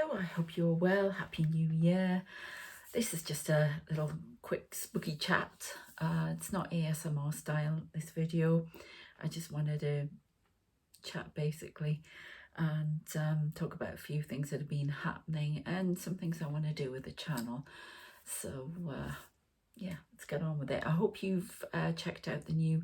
Hello, I hope you're well. Happy New Year. This is just a little quick spooky chat. It's not ASMR style, this video. I just wanted to chat basically and talk about a few things that have been happening and some things I want to do with the channel. So yeah, let's get on with it. I hope you've checked out the new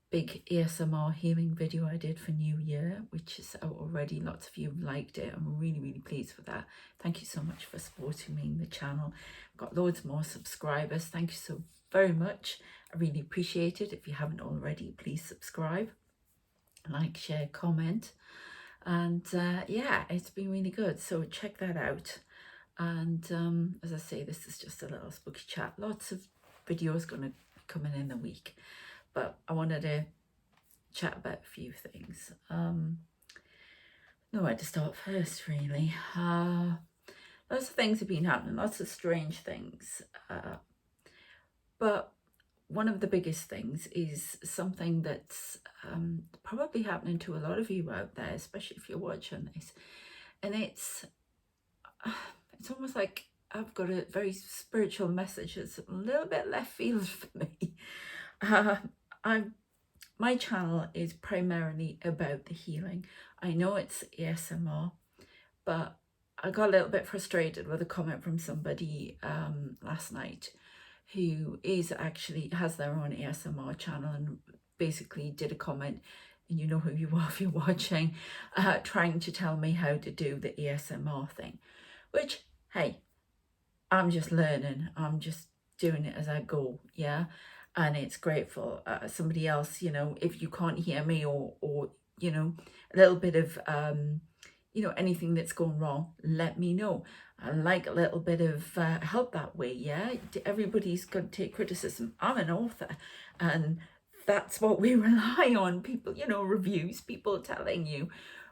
big ASMR healing video I did for New Year, which is out already. Lots of you have liked it. I'm really pleased for that. Thank you so much for supporting me in the channel. I've got loads more subscribers. Thank you so very much. I really appreciate it. If you haven't already, please subscribe, like, share, comment. And yeah, it's been really good. So check that out. And as I say, this is just a little spooky chat. Lots of videos going to be coming in the week. But I wanted to chat about a few things. Know where to start first, really. Lots of things have been happening, lots of strange things. But one of the biggest things is something that's probably happening to a lot of you out there, especially if you're watching this. And it's almost like I've got a very spiritual message. It's a little bit left field for me. My channel is primarily about the healing. I know it's ASMR, but I got a little bit frustrated with a comment from somebody last night who has their own ASMR channel and basically did a comment, and you know who you are if you're watching, trying to tell me how to do the ASMR thing, which, hey, I'm just learning. I'm just doing it as I go, yeah? And it's grateful. Somebody else, you know, if you can't hear me or you know, a little bit of, you know, anything that's going wrong, let me know. I like a little bit of help that way, yeah? Everybody's got to take criticism. I'm an author, and that's what we rely on. People, you know, reviews, people telling you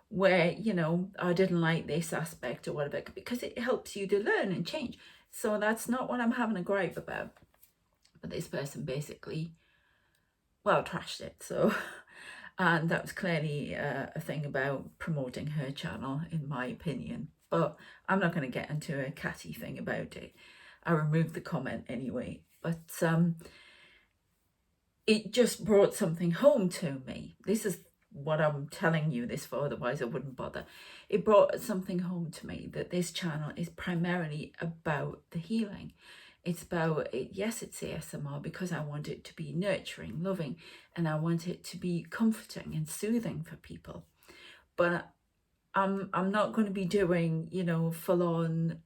where, you know, I didn't like this aspect or whatever, because it helps you to learn and change. So that's not what I'm having a gripe about. But this person basically, well, trashed it. So, and that was clearly a thing about promoting her channel, in my opinion. But I'm not going to get into a catty thing about it. I removed the comment anyway. But it just brought something home to me. This is what I'm telling you this for, otherwise I wouldn't bother. It brought something home to me that this channel is primarily about the healing. It's about it. Yes, it's ASMR because I want it to be nurturing, loving, and I want it to be comforting and soothing for people. But I'm not going to be doing, you know, full on,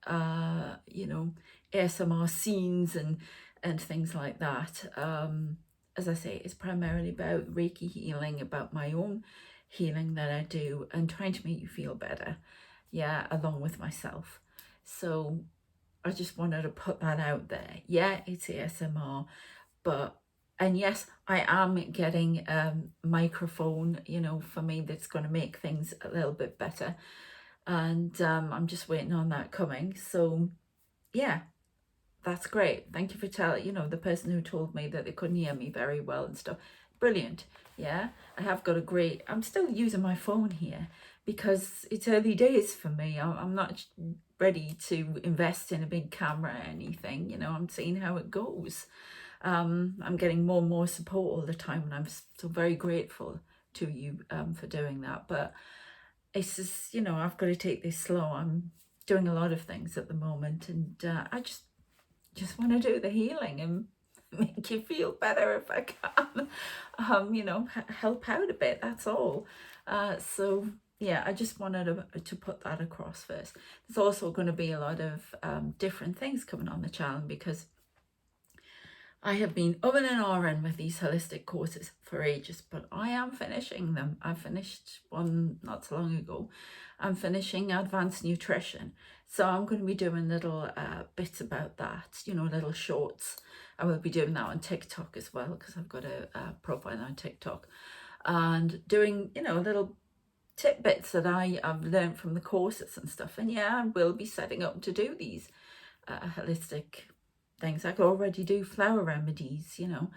you know, ASMR scenes and things like that. As I say, it's primarily about Reiki healing, about my own healing that I do, and trying to make you feel better, yeah, along with myself. So I just wanted to put that out there. Yeah, it's ASMR, but, and yes, I am getting a microphone, you know, for me that's going to make things a little bit better. And I'm just waiting on that coming. So yeah, that's great. Thank you for telling, you know, the person who told me that they couldn't hear me very well and stuff. Brilliant. Yeah, I have got a great, I'm still using my phone here because it's early days for me. I'm not ready to invest in a big camera or anything, you know. I'm seeing how it goes. I'm getting more and more support all the time, and I'm so very grateful to you for doing that. But it's just, you know, I've got to take this slow. I'm doing a lot of things at the moment, and I just want to do the healing and make you feel better if I can, you know, help out a bit, that's all. So yeah, I just wanted to put that across first. There's also going to be a lot of different things coming on the channel because I have been umming and ahhing with these holistic courses for ages, but I am finishing them. I finished one not so long ago. I'm finishing advanced nutrition. So I'm going to be doing little bits about that, you know, little shorts. I will be doing that on TikTok as well because I've got a profile on TikTok. And doing, you know, little tidbits that I've learned from the courses and stuff. And yeah, I will be setting up to do these holistic things. I could already do flower remedies, you know,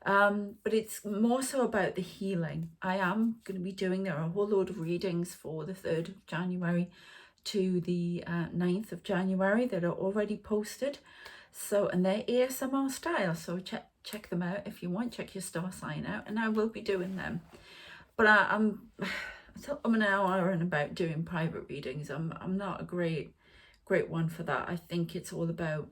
but it's more so about the healing. I am going to be doing, there are a whole load of readings for the 3rd of January to the 9th of January that are already posted. So, and they're ASMR style, so check them out if you want. Check your star sign out, and I will be doing them. But I'm an hour and about doing private readings. I'm not a great one for that. I think it's all about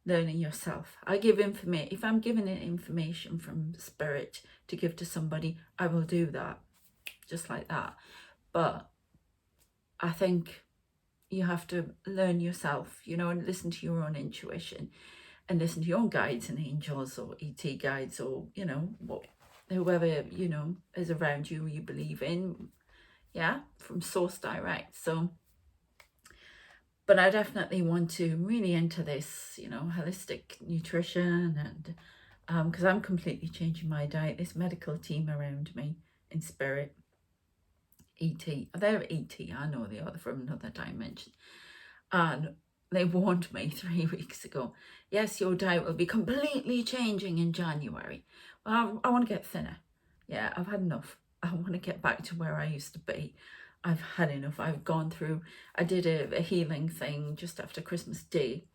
learning yourself. I give information. If I'm giving it information from spirit to give to somebody, I will do that, just like that. But I think you have to learn yourself, you know, and listen to your own intuition, and listen to your own guides and angels or ET guides, or, you know, whoever, you know, is around you, you believe in, yeah, from source direct. So, but I definitely want to really enter this, you know, holistic nutrition, and because I'm completely changing my diet. This medical team around me in spirit, ET, they're ET, I know they are from another dimension, and they warned me 3 weeks ago, yes, your diet will be completely changing in January. Well, I want to get thinner. Yeah, I've had enough. I want to get back to where I used to be. I've had enough. I've gone through, I did a healing thing just after Christmas Day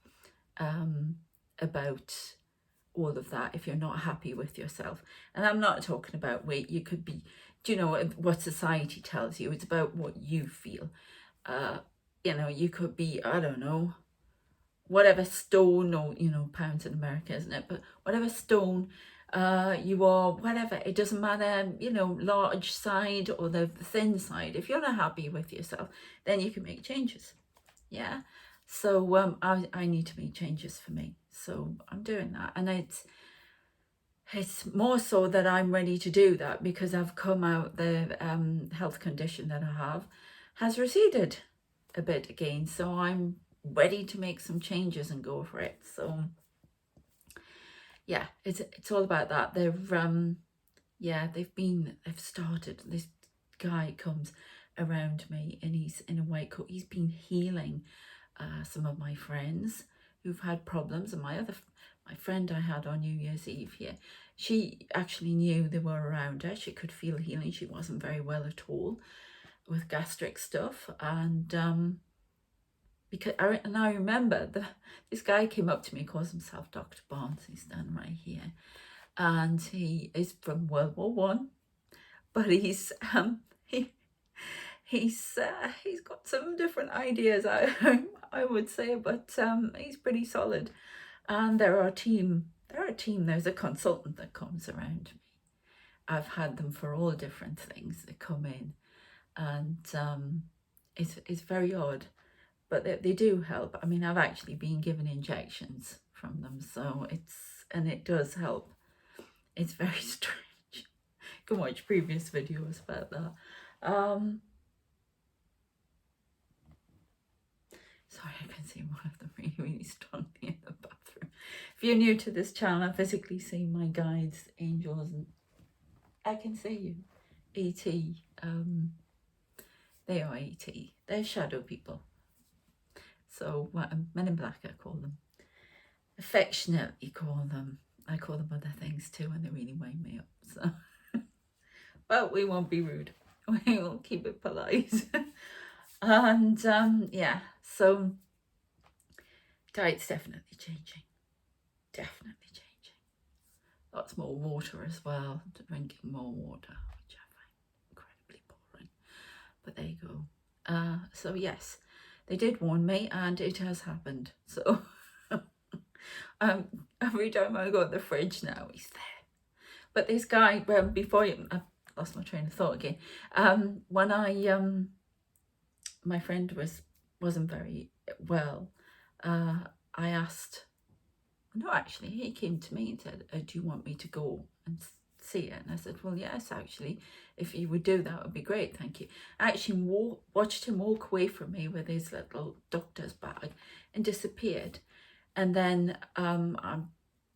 about all of that. If you're not happy with yourself, and I'm not talking about weight, you could be, do you know what society tells you? It's about what you feel. You know, you could be, I don't know, whatever stone, or, you know, pounds in America, isn't it? But whatever stone you are, whatever, it doesn't matter, you know, large side or the thin side. If you're not happy with yourself, then you can make changes. Yeah. So I need to make changes for me. So I'm doing that, and it's more so that I'm ready to do that, because I've come out, the health condition that I have has receded a bit again. So I'm ready to make some changes and go for it. So yeah, it's all about that. They've started, this guy comes around me, and he's in a white coat. He's been healing some of my friends who've had problems, and my friend I had on New Year's Eve here, she actually knew they were around her. She could feel healing. She wasn't very well at all with gastric stuff, and because I remember this guy came up to me, calls himself Dr. Barnes. He's standing right here, and he is from World War One, but he's got some different ideas, I would say, but he's pretty solid. And they're a team. There's a consultant that comes around me. I've had them for all different things. They come in, and it's very odd, but they do help. I mean, I've actually been given injections from them, so it does help. It's very strange. You can watch previous videos about that. Sorry, I can see one of them really, really strongly in the bathroom. If you're new to this channel, I physically see my guides, angels, and I can see you. ET, they are ET. They're shadow people. So Men in Black, I call them. Affectionately call them. I call them other things too when they really wind me up. So, well, we won't be rude. We will keep it polite. And yeah, so diet's definitely changing. Definitely changing. Lots more water as well. Drinking more water, which I find incredibly boring. But there you go. So yes, they did warn me, and it has happened. So every time I go to the fridge now, he's there. But this guy, before I lost my train of thought again. When my friend wasn't very well, I asked. No, actually, he came to me and said, "Do you want me to go and see it?" And I said, "Well, yes, actually, if you would do that, it would be great, thank you." I actually watched him walk away from me with his little doctor's bag and disappeared. And then I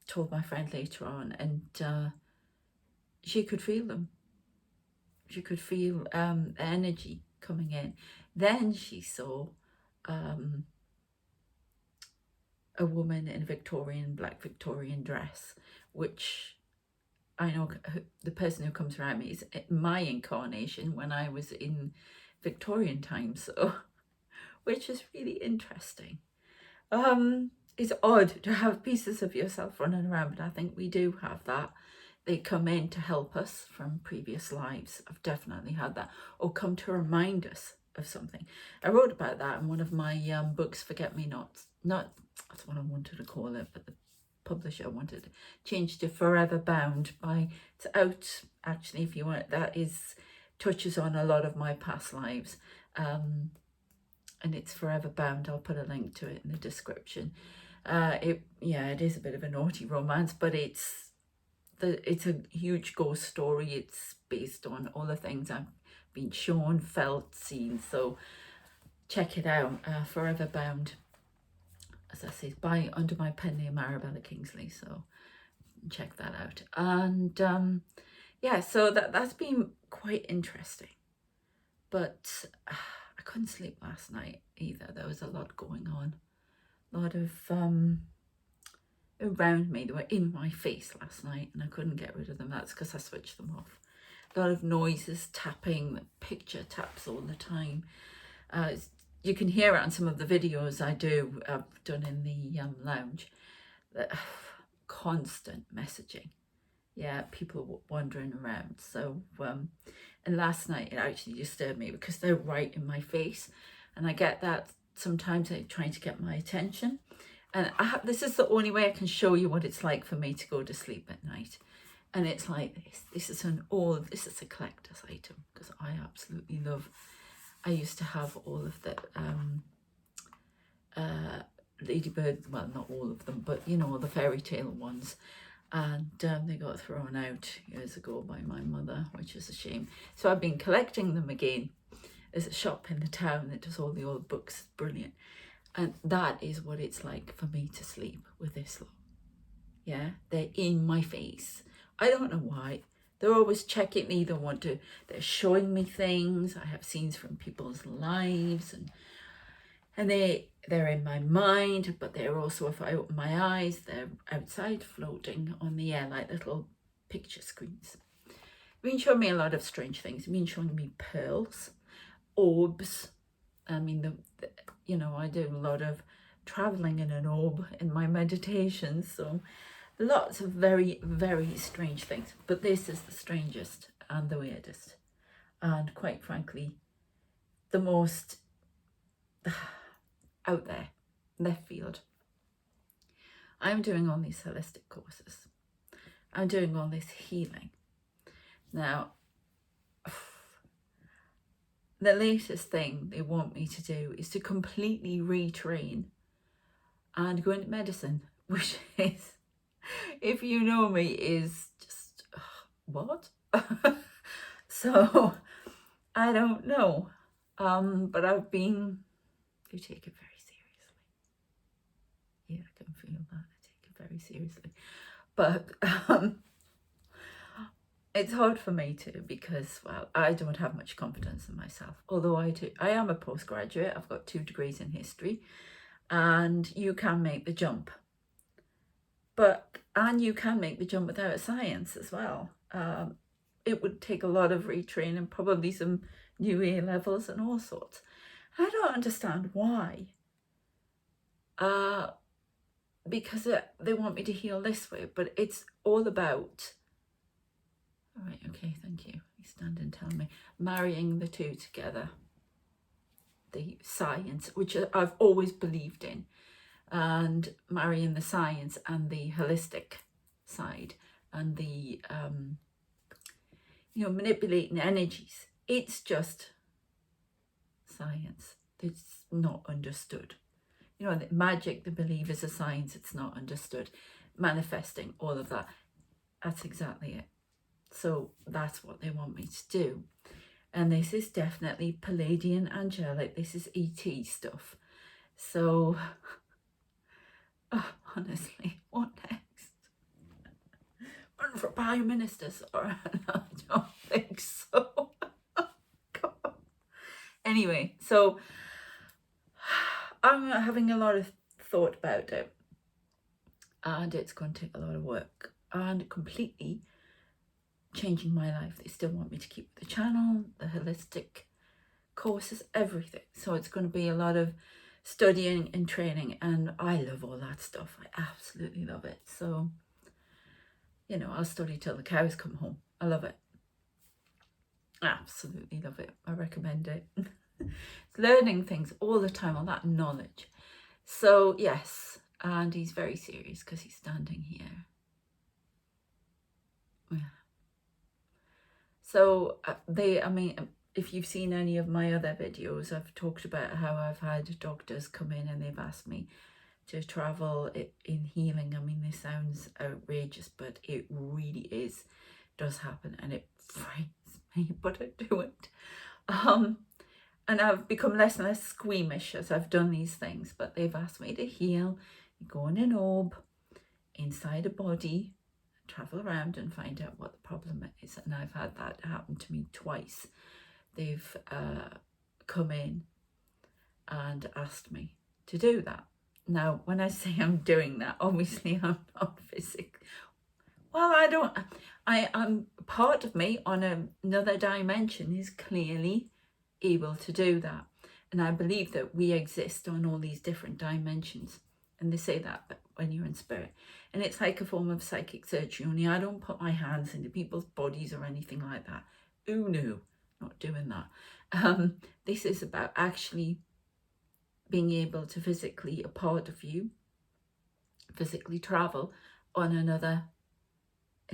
told my friend later on, and she could feel them. She could feel energy coming in. Then she saw a woman in a black Victorian dress, which I know the person who comes around me is my incarnation when I was in Victorian times. So which is really interesting. It's odd to have pieces of yourself running around, but I think we do have that. They come in to help us from previous lives. I've definitely had that, or come to remind us of something. I wrote about that in one of my books, Forget Me Nots. Not that's what I wanted to call it, but the publisher wanted to change to Forever Bound. It's out actually if you want. That is touches on a lot of my past lives, and it's Forever Bound. I'll put a link to it in the description. It is a bit of a naughty romance, but it's a huge ghost story. It's based on all the things I've been shown, felt, seen. So check it out. Forever Bound, as I say, under my pen name Arabella Kingsley. So check that out. And so that's been quite interesting. But I couldn't sleep last night either. There was a lot going on. A lot of around me. They were in my face last night and I couldn't get rid of them. That's because I switched them off. A lot of noises, tapping, the picture taps all the time. You can hear it on some of the videos I've done in the lounge. Constant messaging. Yeah, people wandering around. So, and last night it actually disturbed me because they're right in my face. And I get that sometimes they're trying to get my attention. And this is the only way I can show you what it's like for me to go to sleep at night. And it's like this. This is a collector's item because I absolutely love. I used to have all of the Ladybird, well, not all of them, but you know, the fairy tale ones. And they got thrown out years ago by my mother, which is a shame. So I've been collecting them again. There's a shop in the town that does all the old books. It's brilliant. And that is what it's like for me to sleep with this lot. Yeah, they're in my face. I don't know why. They're always checking me. They're showing me things. I have scenes from people's lives, and they're in my mind, but they're also, if I open my eyes, they're outside floating on the air like little picture screens. They've been showing me a lot of strange things. They've been showing me pearls, orbs. I mean, I do a lot of traveling in an orb in my meditations, so lots of very, very strange things. But this is the strangest and the weirdest, and quite frankly, the most out there, left field. I'm doing all these holistic courses. I'm doing all this healing. Now, the latest thing they want me to do is to completely retrain and go into medicine, which is, if you know me, is just, what? So, I don't know. But they take it very seriously. Yeah, I can feel that. I take it very seriously. But it's hard for me too because, well, I don't have much confidence in myself. Although I am a postgraduate. I've got 2 degrees in history, and you can make the jump. And you can make the jump without science as well. It would take a lot of retraining, probably some new A levels and all sorts. I don't understand why. Because they want me to heal this way, but it's all about. All right, okay, thank you. You stand and tell me. Marrying the two together. The science, which I've always believed in, and marrying the science and the holistic side and the, manipulating energies. It's just science. It's not understood. The magic, the belief is a science. It's not understood. Manifesting, all of that. That's exactly it. So that's what they want me to do. And this is definitely Pleiadian angelic. This is ET stuff. So, honestly, what next? Run for Prime Ministers? Or I don't think so. God. Anyway, so I'm having a lot of thought about it. And it's going to take a lot of work. And completely changing my life. They still want me to keep the channel, the holistic courses, everything. So it's going to be a lot of studying and training, and I love all that stuff. I absolutely love it. So, you know, I'll study till the cows come home. I love it. Absolutely love it. I recommend it. Learning things all the time, all that knowledge. So yes, and he's very serious because he's standing here. Yeah. So I mean, if you've seen any of my other videos, I've talked about how I've had doctors come in and they've asked me to travel in healing. I mean, this sounds outrageous, but it really does happen, and it frightens me, but I do it. And I've become less and less squeamish as I've done these things, but they've asked me to heal. You go in an orb inside a body, travel around and find out what the problem is. And I've had that happen to me twice. They've come in and asked me to do that. Now, when I say I'm doing that, obviously I'm not physically. Well, I'm part of me on another dimension is clearly able to do that. And I believe that we exist on all these different dimensions. And they say that when you're in spirit. And it's like a form of psychic surgery, only I don't put my hands into people's bodies or anything like that. Oh no, not doing that. This is about actually being able to physically, a part of you, physically travel on in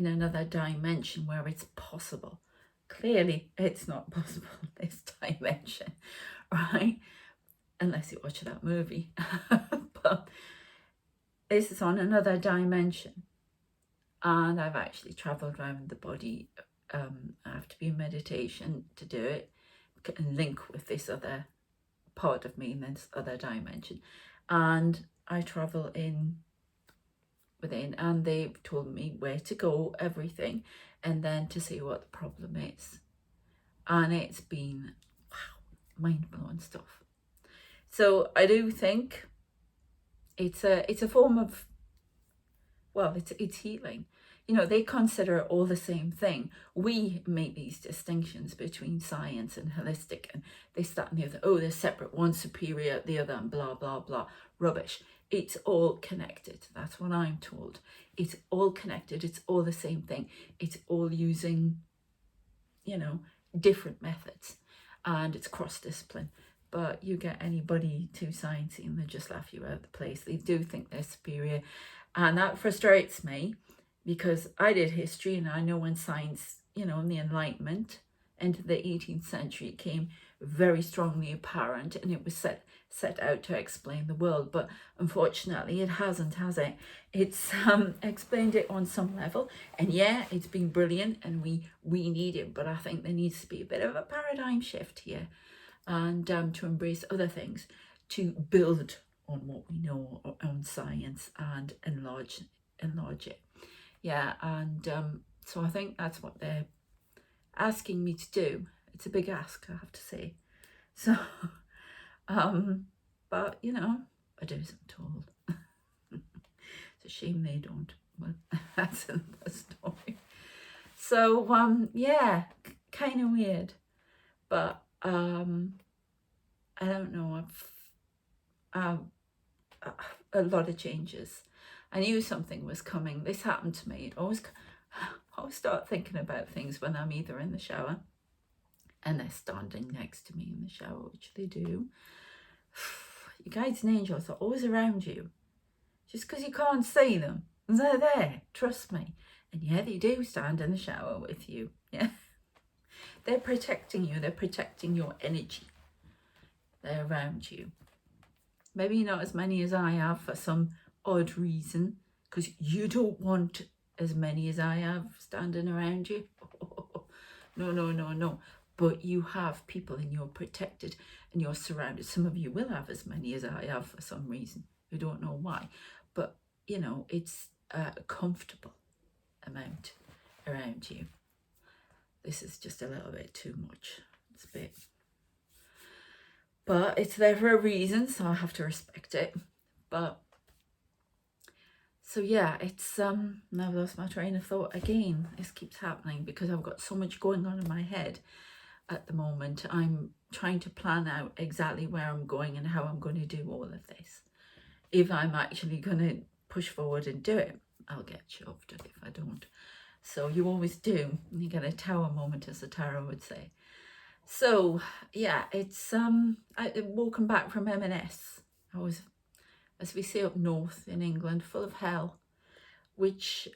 another dimension where it's possible. Clearly, it's not possible in this dimension, right? Unless you watch that movie. But this is on another dimension. And I've actually travelled around the body. I have to be in meditation to do it and link with this other part of me in this other dimension. And I travel within, and they've told me where to go, everything, and then to see what the problem is. And it's been, wow, mind-blowing stuff. So I do think it's a form of, well, it's healing. You know, they consider it all the same thing. We make these distinctions between science and holistic and this, that, and the other. Oh, they're separate, one superior, the other, and blah, blah, blah. Rubbish. It's all connected. That's what I'm told. It's all connected. It's all the same thing. It's all using, you know, different methods, and it's cross-discipline. But you get anybody too sciencey and they just laugh you out of the place. They do think they're superior, and that frustrates me because I did history and I know when science, you know, in the Enlightenment into the 18th century, it came very strongly apparent, and it was set out to explain the world. But unfortunately, it hasn't, has it? It's explained it on some level, and yeah, it's been brilliant, and we need it. But I think there needs to be a bit of a paradigm shift here, and to embrace other things, to build on what we know on science and enlarge it. Yeah, and so I think that's what they're asking me to do. It's a big ask, I have to say. So, but you know, I do as I'm told. It's a shame they don't, but that's another story. So, yeah, kind of weird, but I don't know. I've a lot of changes. I knew something was coming. This happened to me. I always start thinking about things when I'm either in the shower and they're standing next to me in the shower, which they do. Your guides and angels are always around you. Just because you can't see them, they're there, trust me. And yeah, they do stand in the shower with you. Yeah, they're protecting you. They're protecting your energy. They're around you. Maybe not as many as I have for some odd reason, because you don't want as many as I have standing around you. No. But you have people and you're protected and you're surrounded. Some of you will have as many as I have for some reason. We don't know why. But, you know, it's a comfortable amount around you. This is just a little bit too much. It's a bit. But it's there for a reason, so I have to respect it. But so yeah, it's now I've lost my train of thought again. This keeps happening because I've got so much going on in my head at the moment. I'm trying to plan out exactly where I'm going and how I'm going to do all of this. If I'm actually going to push forward and do it, I'll get shoved if I don't. So you always do. You get a tower moment, as the tarot would say. So yeah, it's walking back from M&S. I was, as we say up north in England, full of hell, which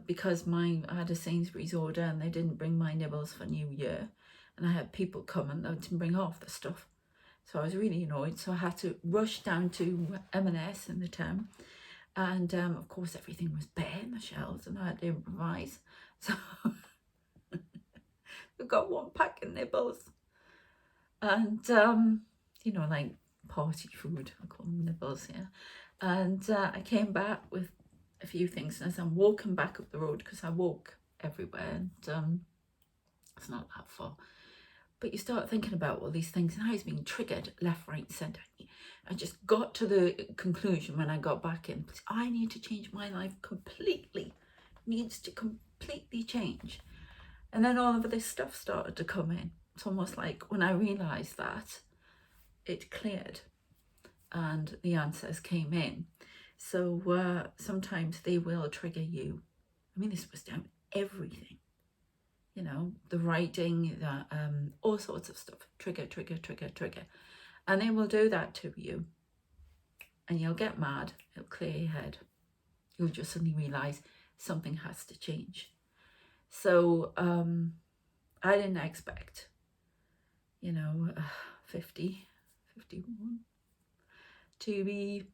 because I had a Sainsbury's order and they didn't bring my nibbles for New Year, and I had people come and they didn't bring half the stuff. So I was really annoyed. So I had to rush down to M&S in the town, and of course everything was bare in the shelves, and I had to improvise. So we got one pack of nibbles, and you know, like party food, I call them nibbles, yeah. And I came back with a few things, and as I'm walking back up the road, because I walk everywhere, and it's not that far, but you start thinking about all these things and how it's being triggered left, right, centre. I just got to the conclusion when I got back in, I need to change my life completely. It needs to completely change. And then all of this stuff started to come in. It's almost like when I realised that, it cleared and the answers came in. So sometimes they will trigger you. I mean, this was down everything. You know, the writing, all sorts of stuff. Trigger. And they will do that to you. And you'll get mad. It'll clear your head. You'll just suddenly realise something has to change. So I didn't expect, 50, 51 to be,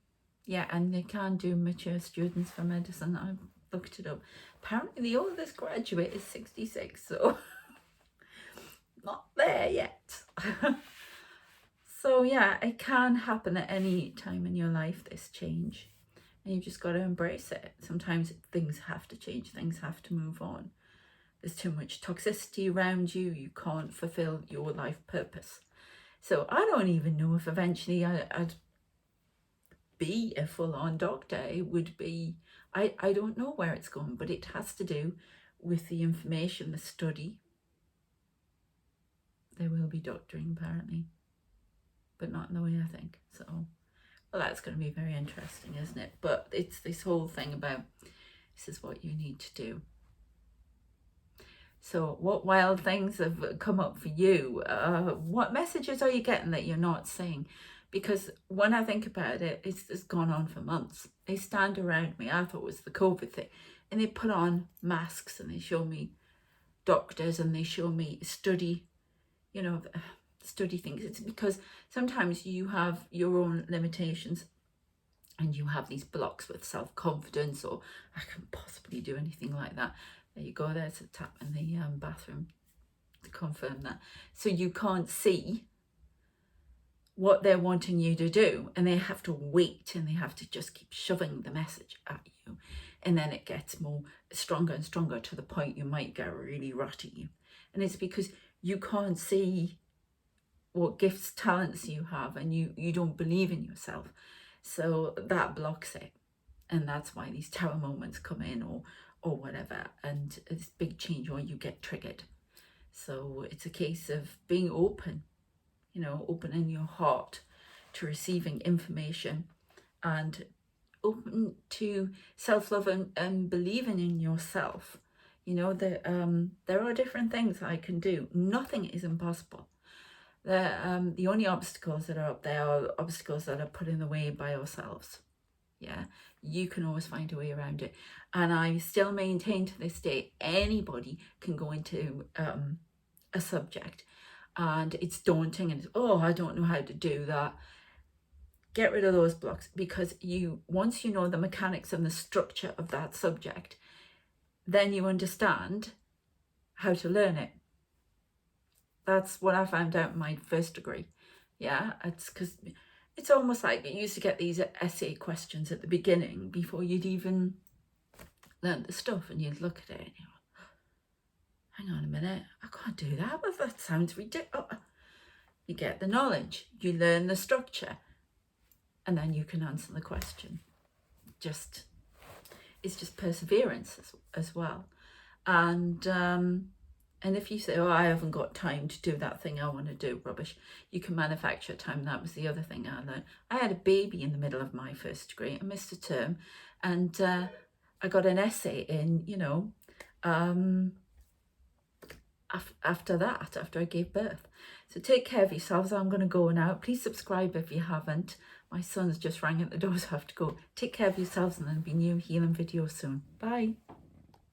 and they can do mature students for medicine. I've looked it up. Apparently the oldest graduate is 66, so not there yet. So yeah, it can happen at any time in your life, this change, and you've just got to embrace it. Sometimes things have to change, things have to move on. There's too much toxicity around you, you can't fulfill your life purpose. So I don't even know if eventually I'd be a full-on doctor. It would be, I don't know where it's going, but it has to do with the information, the study. There will be doctoring apparently, but not in the way I think. So, well, that's going to be very interesting, isn't it? But it's this whole thing about, this is what you need to do. So what wild things have come up for you? What messages are you getting that you're not seeing? Because when I think about it, it's gone on for months. They stand around me. I thought it was the COVID thing. And they put on masks and they show me doctors and they show me study things. It's because sometimes you have your own limitations and you have these blocks with self-confidence, or I can't possibly do anything like that. There you go, there's a tap in the bathroom to confirm that. So you can't see what they're wanting you to do, and they have to wait and they have to just keep shoving the message at you, and then it gets stronger and stronger to the point you might get really ratty. And it's because you can't see what gifts, talents you have, and you don't believe in yourself. So that blocks it, and that's why these tower moments come in, or whatever, and it's big change, or you get triggered. So it's a case of being open, opening your heart to receiving information, and open to self-love and believing in yourself. There are different things I can do. Nothing is impossible. The only obstacles that are up there are obstacles that are put in the way by ourselves. Yeah, you can always find a way around it. And I still maintain to this day, anybody can go into a subject and it's daunting and it's, I don't know how to do that. Get rid of those blocks, because once you know the mechanics and the structure of that subject, then you understand how to learn it. That's what I found out in my first degree. Yeah, it's because it's almost like you used to get these essay questions at the beginning before you'd even learn the stuff, and you'd look at it and you go, hang on a minute, I can't do that, but that sounds ridiculous. You get the knowledge, you learn the structure, and then you can answer the question. It's just perseverance as well. And And if you say, oh, I haven't got time to do that thing I want to do, rubbish, you can manufacture time. That was the other thing I learned. I had a baby in the middle of my first degree. I missed a term, and I got an essay in, you know, after that, after I gave birth. So take care of yourselves. I'm going to go now. Please subscribe if you haven't. My son's just rang at the door, so I have to go. Take care of yourselves, and there'll be new healing videos soon. Bye.